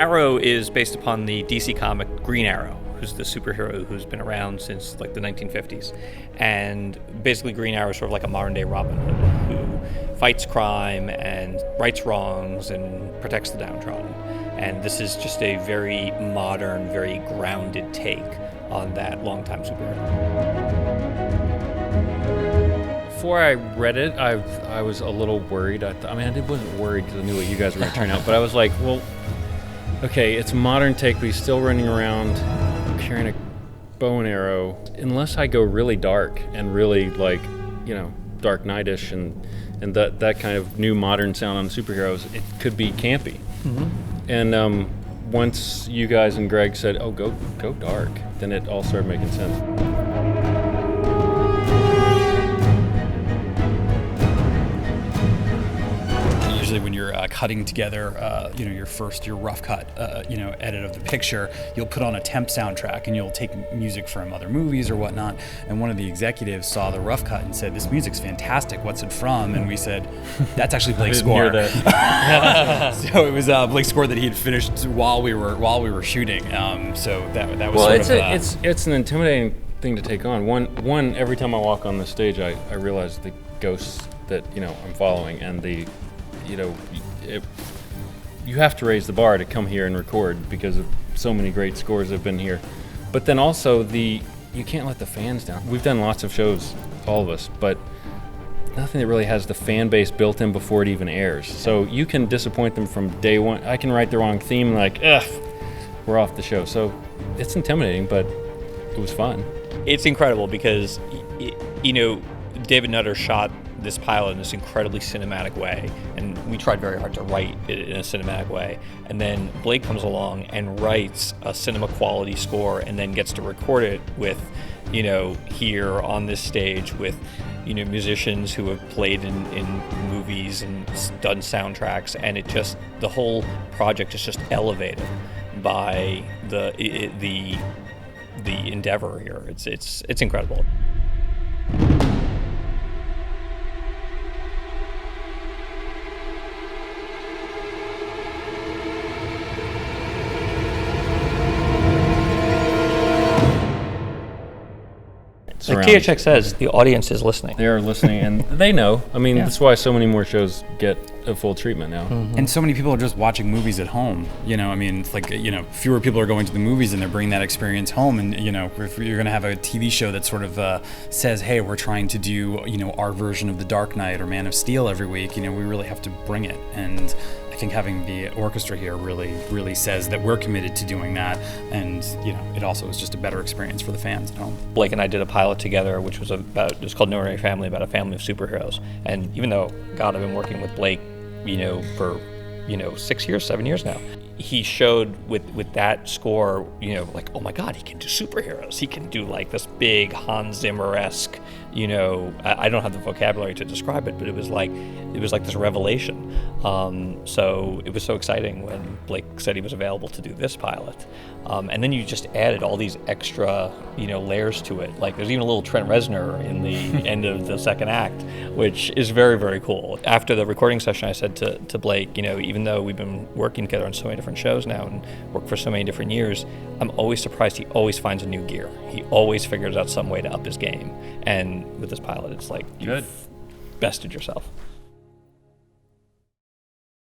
Arrow is based upon the DC comic Green Arrow, who's the superhero who's been around since like the 1950s. And basically Green Arrow is sort of like a modern day Robin Hood who fights crime and rights wrongs and protects the downtrodden. And this is just a very modern, very grounded take on that longtime superhero. Before I read it, I was a little worried. I wasn't worried because I knew what you guys were going to turn out, but I was like, well, okay, it's a modern take, but he's still running around carrying a bow and arrow. Unless I go really dark and really Dark Knight-ish and that kind of new modern sound on superheroes, it could be campy. Mm-hmm. And once you guys and Greg said, "Oh, go dark," then it all started making sense. When you're cutting together, your rough cut, edit of the picture, you'll put on a temp soundtrack and you'll take music from other movies or whatnot. And one of the executives saw the rough cut and said, "This music's fantastic. What's it from?" And we said, "That's actually Blake's score." Hear that. So it was Blake's score that he had finished while we were shooting. So that was it's an intimidating thing to take on. One every time I walk on the stage, I realize the ghosts that I'm following and you have to raise the bar to come here and record because of so many great scores have been here. But then also you can't let the fans down. We've done lots of shows, all of us, but nothing that really has the fan base built in before it even airs. So you can disappoint them from day one. I can write the wrong theme we're off the show. So it's intimidating, but it was fun. It's incredible because, David Nutter shot this pilot in this incredibly cinematic way, and we tried very hard to write it in a cinematic way. And then Blake comes along and writes a cinema quality score and then gets to record it with, here on this stage with, musicians who have played in movies and done soundtracks, and the whole project is just elevated by the endeavor here. It's incredible. Like THX says, the audience is listening. They are listening, and they know. That's why so many more shows get a full treatment now. Mm-hmm. And so many people are just watching movies at home. It's like, fewer people are going to the movies and they're bringing that experience home. And, if you're going to have a TV show that sort of says, hey, we're trying to do, our version of The Dark Knight or Man of Steel every week, we really have to bring it. And I think having the orchestra here really, really says that we're committed to doing that. And, it also is just a better experience for the fans at home. Blake and I did a pilot together, which was called No Ordinary Family, about a family of superheroes. And even though, God, I've been working with Blake, for 7 years now. He showed with that score, oh my God, he can do superheroes. He can do like this big Hans Zimmer-esque, I don't have the vocabulary to describe it, but it was like this revelation. So it was so exciting when Blake said he was available to do this pilot. And then you just added all these extra, layers to it. Like there's even a little Trent Reznor in the end of the second act, which is very, very cool. After the recording session, I said to Blake, even though we've been working together on so many different shows now and worked for so many different years, I'm always surprised he always finds a new gear. He always figures out some way to up his game. And with this pilot, it's like you've bested yourself.